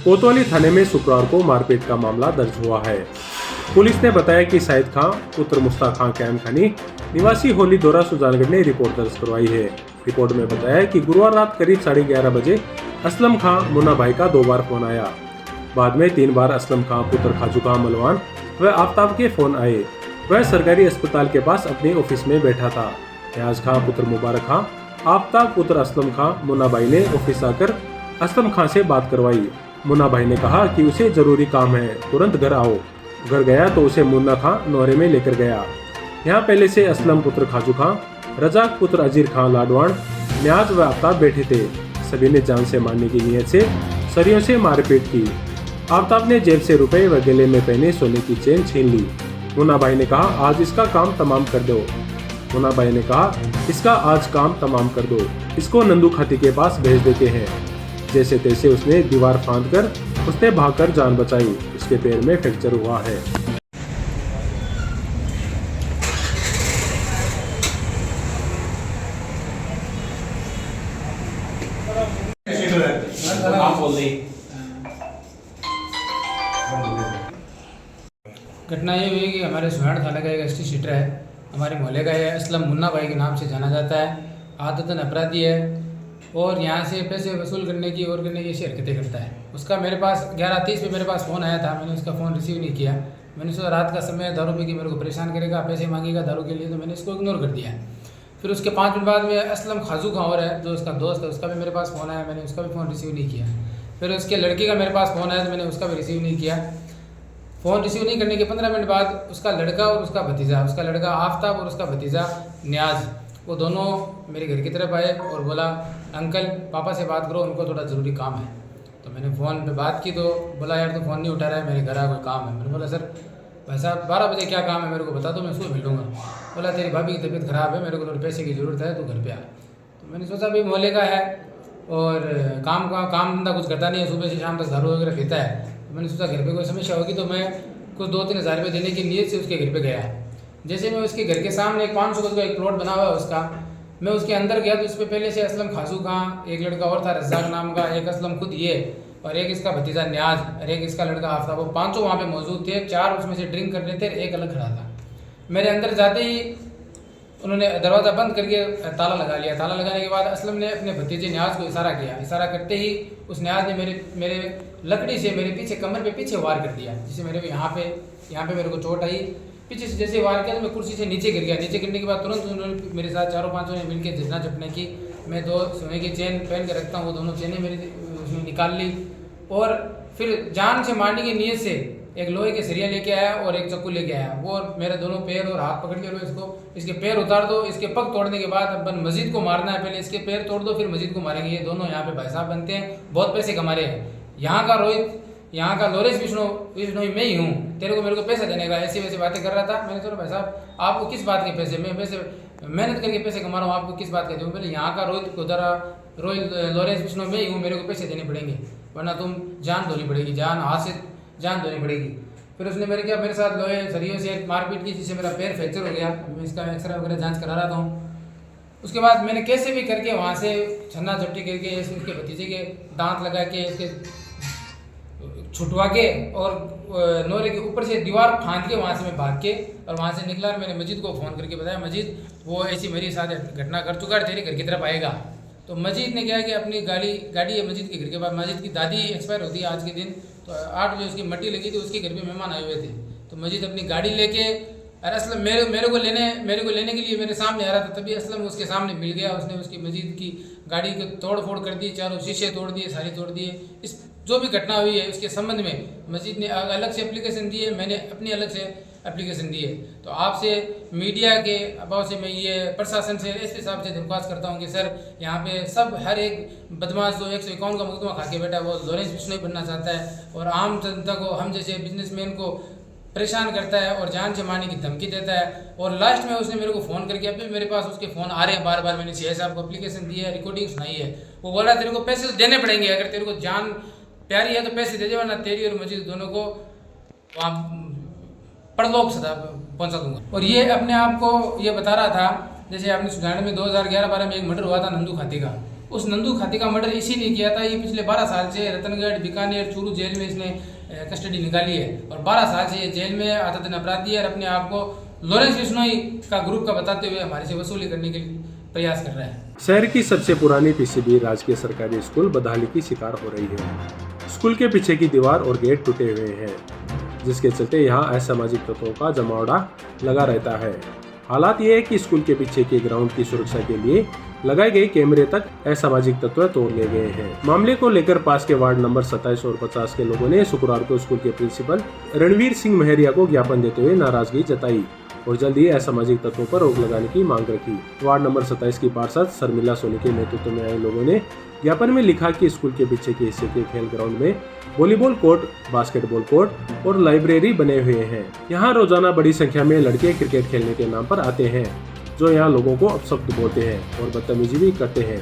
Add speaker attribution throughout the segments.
Speaker 1: कोतवाली थाने में शुक्रवार को मारपीट का मामला दर्ज हुआ है। पुलिस ने बताया कि साहिद खां पुत्र मुश्ताक खां कैम खानी निवासी होली दोरा सुजानगढ़ ने रिपोर्ट दर्ज करवाई है। रिपोर्ट में बताया कि गुरुवार रात करीब 11:30 बजे असलम खां मुन्ना भाई का 2 बार फोन आया। बाद में 3 बार असलम खां पुत्र खाजू खां मलवान व आफ्ताब के फोन आए। वह सरकारी अस्पताल के पास अपने ऑफिस में बैठा था। न्याज खां पुत्र मुबारक खां, आफ्ताब पुत्र असलम खां मुन्ना भाई ने ऑफिस आकर असलम खां से बात करवाई। मुन्ना भाई ने कहा कि उसे जरूरी काम है, तुरंत घर आओ। घर गया तो उसे मुन्ना खां नौरे में लेकर गया। यहाँ पहले से असलम पुत्र खाजू खां, रजाक पुत्र अजीर खां लाडवान, न्याज व आफ्ताब बैठे थे। सभी ने जान से मारने की नीयत से सरियों से मारपीट की। आफ्ताब ने जेब से रुपए व गले में पहने सोने की चेन छीन ली। मुन्ना भाई ने कहा आज इसका काम तमाम कर दो। मुन्ना भाई ने कहा इसका आज काम तमाम कर दो, इसको नंदू खाती के पास भेज देते हैं। जैसे तैसे उसने दीवार फांद कर उसने भागकर जान बचाई। उसके पैर में फ्रैक्चर हुआ है।
Speaker 2: घटना ये हुई कि हमारे सुहाड़ थाना का एक एसटी सीटर है, हमारे मोहल्ले का है, असलम मुन्ना भाई के नाम से जाना जाता है। आदतन अपराधी है और यहाँ से पैसे वसूल करने की और करने की ऐसी हरकतें करता है। उसका मेरे पास 11:30 पे मेरे पास फ़ोन आया था। मैंने उसका फ़ोन रिसीव नहीं किया। मैंने सोचा रात का समय दारू पी के मेरे को परेशान करेगा, पैसे मांगेगा दारू के लिए, तो मैंने इसको इग्नोर कर दिया। फिर उसके 5 मिनट बाद में असलम खाजू खां और है जो उसका दोस्त है, उसका भी मेरे पास फ़ोन आया। मैंने उसका भी फ़ोन रिसीव नहीं किया। फिर उसके लड़के का मेरे पास फ़ोन आया तो मैंने उसका भी रिसीव नहीं किया। फ़ोन रिसीव नहीं करने के 15 मिनट बाद उसका लड़का और उसका भतीजा, उसका लड़का आफ्ताब और उसका भतीजा न्याज, वो दोनों मेरे घर की तरफ आए और बोला अंकल पापा से बात करो, उनको थोड़ा ज़रूरी काम है। तो मैंने फ़ोन पे बात की तो बोला यार तो फ़ोन नहीं उठा रहा है, मेरे घर आ कोई काम है। मैंने बोला सर भाई साहब 12 बजे क्या काम है मेरे को बता दो, मैं सुबह मिल लूँगा। बोला तेरी भाभी की तबीयत ख़राब है, मेरे को थोड़े पैसे की ज़रूरत है, तो घर पे आ। तो मैंने सोचा भाई मोहल्ले का है और काम धंधा कुछ करता नहीं है, सुबह से शाम तक दारू वगैरह पीता है। तो मैंने सोचा घर पे कोई समस्या होगी तो मैं कुछ 2-3 हज़ार रुपये देने की नीयत से उसके घर पे गया। जैसे मैं उसके घर के सामने 500 गज का एक प्लॉट बना हुआ है उसका, मैं उसके अंदर गया तो उस पर पहले से असलम खाजू खां, एक लड़का और था रज़ाक नाम का, एक असलम खुद ये और एक इसका भतीजा न्याज और एक इसका लड़का आफ्ताब, वो 5 वहाँ पे मौजूद थे। 4 उसमें से ड्रिंक कर रहे थे, एक अलग खड़ा था। मेरे अंदर जाते ही उन्होंने दरवाज़ा बंद करके ताला लगा लिया। ताला लगाने के बाद असलम ने अपने भतीजे न्याज को इशारा किया। इशारा करते ही उस न्याज ने मेरे लकड़ी से मेरे पीछे कमर पे पीछे वार कर दिया, जिससे मेरे यहाँ पे मेरे को चोट आई। पीछे से जैसे वार किया तो मैं कुर्सी से नीचे गिर गया। नीचे गिरने के बाद तुरंत उन्होंने मेरे साथ 4-5 ने मिलकर झरना झपने की। मैं 2 सोने की चेन पहन के रखता हूँ, वो दोनों चेनें मेरी उसने निकाल ली और फिर जान से मारने की नीयत से एक लोहे के सरिया लेके आया और एक चाकू लेके आया। वो मेरे दोनों पैर और हाथ पकड़ के इसके पैर उतार दो, इसके पग तोड़ने के बाद अपन मस्जिद को मारना है, पहले इसके पैर तोड़ दो फिर मस्जिद को मारेंगे। ये दोनों यहाँ पे भाई साहब बनते हैं, बहुत पैसे कमा रहे हैं। यहाँ का रोहित, यहाँ का लोरेश विष्णु मैं ही हूँ, तेरे को मेरे को पैसे देने का, ऐसी वैसी बातें कर रहा था। मैंने सोचा भाई साहब आपको किस बात के पैसे, मैं पैसे मेहनत करके पैसे कमा रहा हूँ, आपको किस बात के दूँ। पहले यहाँ का रोहित लोरेश विष्णु मैं ही हूँ, मेरे को पैसे देने पड़ेंगे वरना तुम जान धोनी पड़ेगी, जान हाथ से जान धोनी पड़ेगी। फिर उसने मेरे साथ लोहे सरियों से मारपीट की, जिससे मेरा पैर फ्रैक्चर हो गया। मैं इसका एक्सरे वगैरह जांच करा रहा था। उसके बाद मैंने कैसे भी करके वहाँ से छन्ना झपटी करके इसके भतीजे के दांत लगा के इसके छुटवा के और नोरे के ऊपर से दीवार फांद के वहाँ से मैं भाग के और वहाँ से निकला। मैंने मजीद को फ़ोन करके बताया मजीद वो ऐसी मेरे साथ घटना कर चुका है, तेरे घर की तरफ आएगा। तो मजीद ने क्या है कि अपनी गाड़ी है मजीद के घर के पास। मजीद की दादी एक्सपायर होती है आज के दिन, तो 8 बजे उसकी मट्टी लगी थी, उसके घर पे मेहमान आए हुए थे। तो मजीद अपनी गाड़ी लेके और असलम मेरे को लेने के लिए मेरे सामने आ रहा था, तभी असलम उसके सामने मिल गया। उसने उसकी मजीद की गाड़ी को तोड़ फोड़ कर दी, चारों शीशे तोड़ दिए, सारी तोड़ दिए। इस जो भी घटना हुई है उसके संबंध में मजीद ने अलग से एप्लीकेशन दी है, मैंने अपनी अलग से एप्लीकेशन दी है। तो आपसे मीडिया के अभाव से मैं ये प्रशासन से एसपी साहब से दरख्वास्त करता हूँ कि सर यहाँ पे सब हर एक बदमाश जो 151 का मुकदमा खा के बैठा है वो लोरेंस विष्णु बनना चाहता है और आम जनता को, हम जैसे बिजनेसमैन को परेशान करता है और जान से मारने की धमकी देता है। और लास्ट में उसने मेरे को फ़ोन करके, अभी मेरे पास उसके फ़ोन आ रहे हैं बार बार, मैंने सीआई साहब को एप्लीकेशन दी है, रिकॉर्डिंग सुनाई है। वो बोला तेरे को पैसे तो देने पड़ेंगे, अगर तेरे को जान प्यारी है तो पैसे दे दे, वरना तेरी और मजीद दोनों को वहाँ परलोक सदा पहुँचा दूंगा। और ये अपने आप को ये बता रहा था, जैसे आपने सुजानगढ़ में 2011-12 में एक मर्डर हुआ था नंदू खाती का, उस नंदू खाती का मर्डर इसी ने किया था। ये पिछले 12 साल से रतनगढ़, बीकानेर, चूरू जेल में इसने कस्टडी निकाली है और 12 साल से ये जेल में आदतन अपराधी है और अपने आप को लॉरेंस बिश्नोई का ग्रुप का बताते हुए हमारे से वसूली करने के प्रयास कर रहा है।
Speaker 1: शहर की सबसे पुरानी पीसीबी राजकीय सरकारी स्कूल बदहाली की शिकार हो रही है। स्कूल के पीछे की दीवार और गेट टूटे हुए हैं, जिसके चलते यहाँ असामाजिक तत्वों का जमावड़ा लगा रहता है। हालात ये है कि स्कूल के पीछे के ग्राउंड की सुरक्षा के लिए लगाए गए कैमरे तक असामाजिक तत्व तोड़ लिए गए हैं। मामले को लेकर पास के वार्ड नंबर 27 और 50 के लोगों ने शुक्रवार को स्कूल के प्रिंसिपल रणवीर सिंह महरिया को ज्ञापन देते हुए नाराजगी जताई और जल्द ही असामाजिक तत्वों पर रोक लगाने की मांग रखी। वार्ड नंबर 27 की पार्षद शर्मिला सोनी के नेतृत्व में आए लोगों ने ज्ञापन में लिखा कि स्कूल के पीछे के हिस्से के खेल ग्राउंड में वॉलीबॉल कोर्ट, बास्केटबॉल कोर्ट और लाइब्रेरी बने हुए हैं। यहाँ रोजाना बड़ी संख्या में लड़के क्रिकेट खेलने के नाम पर आते हैं, जो यहाँ लोगों को अपशब्द बोलते हैं और बदतमीजी भी करते हैं।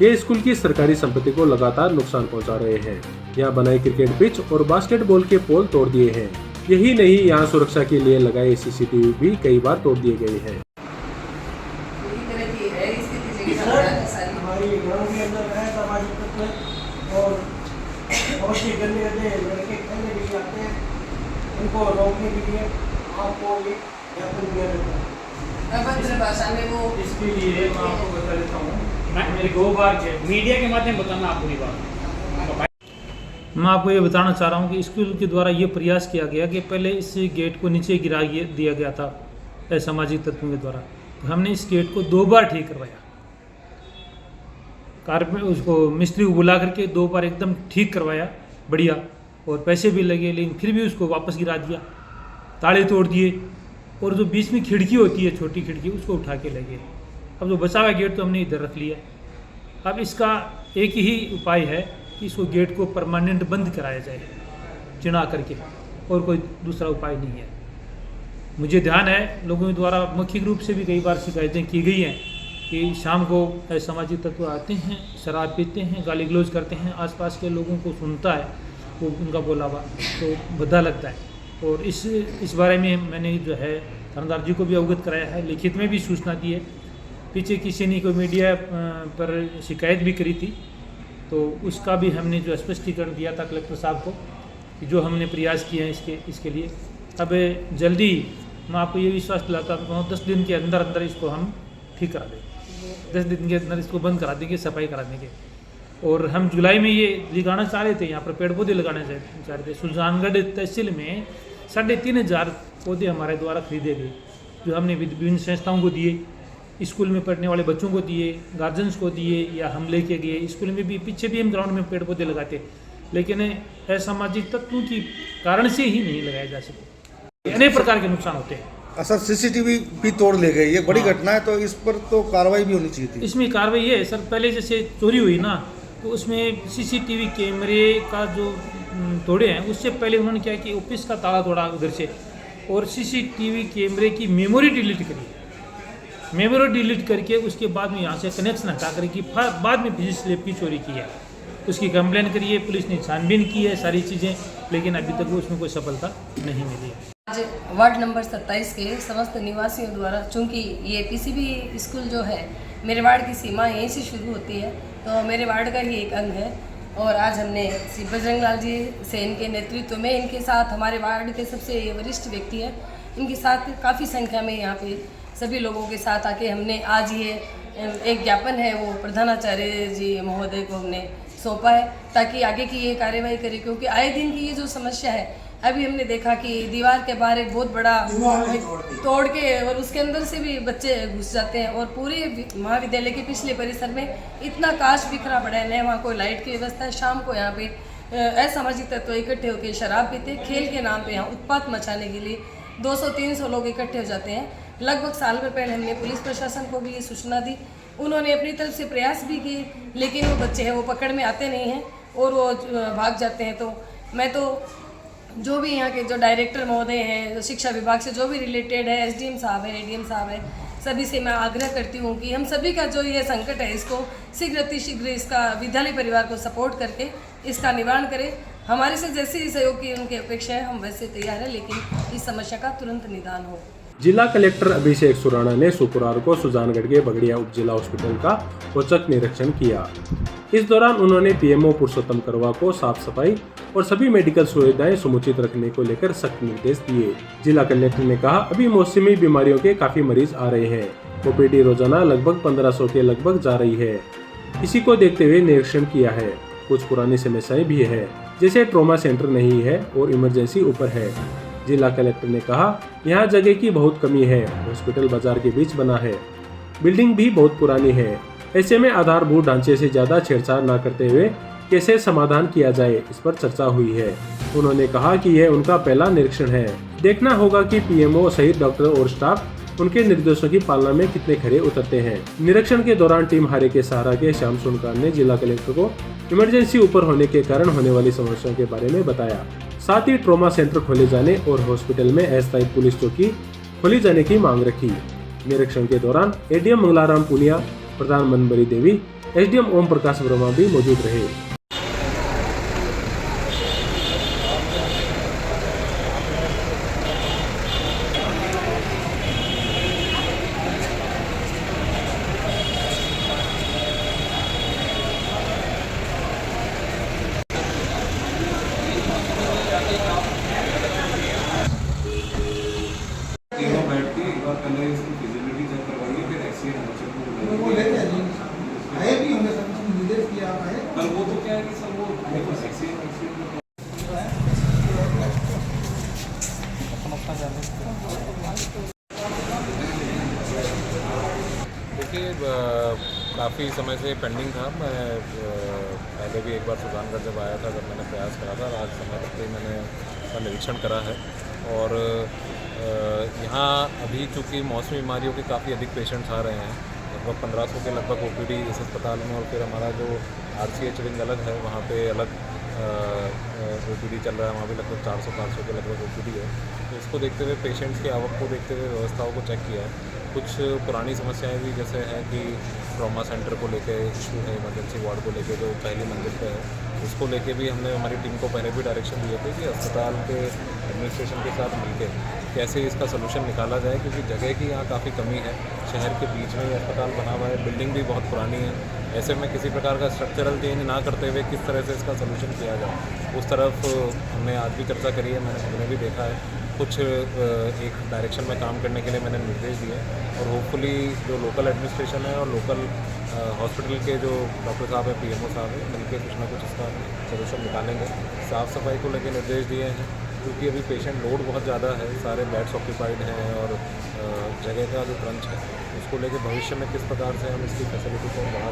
Speaker 1: ये स्कूल की सरकारी संपत्ति को लगातार नुकसान पहुँचा रहे हैं। यहाँ बनाए क्रिकेट पिच और बास्केटबॉल के पोल तोड़ दिए हैं। यही नहीं, यहाँ सुरक्षा के लिए लगाए CCTV भी कई बार तोड़ दिए गए हैं।
Speaker 3: हमारी ग्राउंड के अंदर है सामाजिक तत्व और बहुत ही गंदे गंदे लड़के खेलने के लिए आते हैं। उनको रोकने के लिए आपको ये ज्ञापन दिया जाता है।
Speaker 4: अभद्र भाषा में वो
Speaker 3: इसके लिए मैं आपको बता देता हूँ,
Speaker 5: मेरे 2 बार मीडिया के माध्यम बताना आप पूरी बात।
Speaker 6: मैं आपको ये बताना चाह रहा हूँ कि स्कूल के द्वारा ये प्रयास किया गया कि पहले इस गेट को नीचे गिरा दिया गया था असामाजिक तत्वों के द्वारा। तो हमने इस गेट को 2 बार ठीक करवाया, उसको मिस्त्री को बुला करके 2 बार एकदम ठीक करवाया बढ़िया, और पैसे भी लगे, लेकिन फिर भी उसको वापस गिरा दिया, ताले तोड़ दिए और जो बीच में खिड़की होती है, छोटी खिड़की, उसको उठा के लगे। अब जो बचा हुआ गेट तो हमने इधर रख लिया। अब इसका एक ही उपाय है कि इसको गेट को परमानेंट बंद कराया जाए चिना करके, और कोई दूसरा उपाय नहीं है। मुझे ध्यान है लोगों के द्वारा मौखिक रूप से भी कई बार शिकायतें की गई हैं कि शाम को असामाजिक तत्व आते हैं, शराब पीते हैं, गाली गलौज करते हैं, आसपास के लोगों को सुनता है वो उनका बोलावा तो भद्दा लगता है। और इस बारे में मैंने जो है थानेदार जी को भी अवगत कराया है, लिखित में भी सूचना दी है। पीछे किसी ने कोई मीडिया पर शिकायत भी करी थी, तो उसका भी हमने जो स्पष्टीकरण दिया था कलेक्टर साहब को कि जो हमने प्रयास किए हैं इसके लिए। अब जल्दी मैं आपको ये विश्वास दिलाता हूँ 10 दिन के अंदर अंदर इसको हम ठीक करा देंगे, 10 दिन के अंदर इसको बंद करा देंगे, सफाई करा देंगे। और हम जुलाई में ये लगाना चाह रहे थे, यहाँ पर पेड़ पौधे लगाना चाह रहे थे। सुजानगढ़ तहसील में 3500 पौधे हमारे द्वारा खरीदे गए, जो हमने विभिन्न संस्थाओं को दिए, स्कूल में पढ़ने वाले बच्चों को दिए, गार्जियंस को दिए, या हम लेके गए। स्कूल में भी पीछे भी हम ग्राउंड में पेड़ पौधे लगाते, लेकिन असामाजिक तत्वों के कारण से ही नहीं लगाए जा सकते। अनेक प्रकार के नुकसान होते हैं।
Speaker 7: सर CCTV भी तोड़ ले गए, ये बड़ी घटना है, तो इस पर तो कार्रवाई भी होनी चाहिए थी।
Speaker 6: इसमें कार्रवाई है सर, पहले जैसे चोरी हुई ना, तो उसमें CCTV कैमरे का जो तोड़े हैं, उससे पहले उन्होंने क्या कि ऑफिस का ताला तोड़ा उधर से, और CCTV कैमरे की मेमोरी डिलीट करी। मेमोरी डिलीट करके उसके बाद में यहाँ से कनेक्शन हटा करके बाद में फिजिक्स लैब की चोरी की है। उसकी कंप्लेन करी है, पुलिस ने छानबीन की है सारी चीज़ें, लेकिन अभी तक उसमें कोई सफलता नहीं मिली है।
Speaker 4: आज वार्ड नंबर 27 के समस्त निवासियों द्वारा, चूंकि ये PCB स्कूल जो है मेरे वार्ड की सीमा यहीं से शुरू होती है, तो मेरे वार्ड का ही एक अंग है। और आज हमने श्री बजरंग लाल जी से, इनके नेतृत्व में, इनके साथ हमारे वार्ड के सबसे वरिष्ठ व्यक्ति है, इनके साथ काफ़ी संख्या में यहाँ पे सभी लोगों के साथ आके हमने आज ये एक ज्ञापन है वो प्रधानाचार्य जी महोदय को हमने सौंपा है, ताकि आगे की ये कार्यवाही करें। क्योंकि आए दिन की ये जो समस्या है, अभी हमने देखा कि दीवार के बाहर एक बहुत बड़ा तोड़ के और उसके अंदर से भी बच्चे घुस जाते हैं, और पूरे महाविद्यालय के पिछले परिसर में इतना कांच बिखरा पड़ा है, न वहाँ कोई लाइट की व्यवस्था है। शाम को यहाँ पे असामाजिक तत्व इकट्ठे होकर शराब पीते, खेल के नाम पे यहाँ उत्पात मचाने के लिए 200-300 लोग इकट्ठे हो जाते हैं। लगभग साल भर पहले हमने पुलिस प्रशासन को भी ये सूचना दी, उन्होंने अपनी तरफ से प्रयास भी किए, लेकिन वो बच्चे हैं वो पकड़ में आते नहीं हैं और वो भाग जाते हैं। तो मैं तो जो भी यहाँ के जो डायरेक्टर महोदय हैं, शिक्षा विभाग से जो भी रिलेटेड है, SDM साहब है, ADM साहब है, सभी से मैं आग्रह करती हूँ कि हम सभी का जो ये संकट है, इसको शीघ्र इसका विद्यालय परिवार को सपोर्ट करके इसका निवारण करें। हमारे से जैसे सहयोग की उनकी अपेक्षा है, हम वैसे तैयार हैं, लेकिन इस समस्या का तुरंत निदान हो।
Speaker 1: जिला कलेक्टर अभिषेक सुराणा ने शुक्रवार को सुजानगढ़ के बगड़िया उप जिला हॉस्पिटल का औचक निरीक्षण किया। इस दौरान उन्होंने पीएमओ पुरुषोत्तम करवा को साफ सफाई और सभी मेडिकल सुविधाएं समुचित रखने को लेकर सख्त निर्देश दिए। जिला कलेक्टर ने कहा, अभी मौसमी बीमारियों के काफी मरीज आ रहे हैं। ओपीडी रोजाना लगभग 1500 के लगभग जा रही है। इसी को देखते हुए निरीक्षण किया है। कुछ पुरानी समस्याएं भी है, जैसे ट्रॉमा सेंटर नहीं है और इमरजेंसी ऊपर है। जिला कलेक्टर ने कहा, यहाँ जगह की बहुत कमी है। हॉस्पिटल बाजार के बीच बना है, बिल्डिंग भी बहुत पुरानी है। ऐसे में आधारभूत ढांचे से ज्यादा छेड़छाड़ न करते हुए कैसे समाधान किया जाए, इस पर चर्चा हुई है। उन्होंने कहा कि यह उनका पहला निरीक्षण है। देखना होगा कि पीएमओ सहित डॉक्टर और स्टाफ उनके निर्देशों की पालना में कितने खरे उतरते हैं। निरीक्षण के दौरान टीम हारे के सहारा के श्याम सोनकार ने जिला कलेक्टर को इमरजेंसी ऊपर होने के कारण होने वाली समस्याओं के बारे में बताया। साथ ही ट्रॉमा सेंटर खोले जाने और हॉस्पिटल में अस्थायी पुलिस चौकी खोली जाने की मांग रखी। निरीक्षण के दौरान एडीएम मंगलाराम पुनिया, प्रधान मनबरी देवी, एसडीएम ओम प्रकाश वर्मा भी मौजूद रहे।
Speaker 8: तीनों बैठ के एक बार पहले इसकी फिजिबिलिटी चेक करवाइए, फिर एक्सरे नोचर को
Speaker 7: वो
Speaker 8: बुलाइए।
Speaker 7: लेते हैं जी, आए भी होंगे सर, कुछ निर्देश किया आप आए।
Speaker 8: पर वो तो क्या है कि सर वो देखो एक्सरे
Speaker 9: देखिए, काफ़ी समय से पेंडिंग था। मैं पहले भी एक बार सुजानगढ़ जब आया था, जब मैंने प्रयास करा था, आज समय तक ही मैंने इसका निरीक्षण करा है। और यहाँ अभी चूँकि मौसमी बीमारियों के काफ़ी अधिक पेशेंट्स आ रहे हैं, लगभग 1500 के लगभग ओपीडी इस अस्पताल में, और फिर हमारा जो आरसीएच विंग अलग है, वहाँ पे अलग ओपीडी चल रहा है, वहाँ भी लगभग 400-500 के लगभग ओपीडी है। तो इसको देखते हुए, पेशेंट्स की आवक को देखते हुए व्यवस्थाओं को चेक किया है। कुछ पुरानी समस्याएं भी जैसे हैं कि ट्रॉमा सेंटर को लेके इशू है, इमरजेंसी वार्ड को लेके जो पहली मंजिल पे है, उसको लेके भी हमने हमारी टीम को पहले भी डायरेक्शन दिए थे कि अस्पताल के एडमिनिस्ट्रेशन के साथ मिलकर कैसे इसका सलूशन निकाला जाए, क्योंकि जगह की यहाँ काफ़ी कमी है। शहर के बीच में ये अस्पताल बना हुआ है, बिल्डिंग भी बहुत पुरानी है। ऐसे में किसी प्रकार का स्ट्रक्चरल चेंज ना करते हुए किस तरह से इसका सलूशन किया जाए, उस तरफ हमने आज भी चर्चा करी है। हमने भी देखा है, कुछ एक डायरेक्शन में काम करने के लिए मैंने निर्देश दिए, और होपफुली जो लोकल एडमिनिस्ट्रेशन है और लोकल हॉस्पिटल के जो डॉक्टर साहब हैं, पीएमओ साहब हैं, मिलकर कुछ ना कुछ इसका सलूशन निकालेंगे। साफ़ सफाई को लेकर निर्देश दिए हैं, क्योंकि अभी पेशेंट लोड बहुत ज़्यादा है, सारे बेड्स ऑक्यूपाइड हैं, और जगह का जो क्रंच है उसको लेकर भविष्य में किस प्रकार से हम इसकी फैसिलिटी को बढ़ा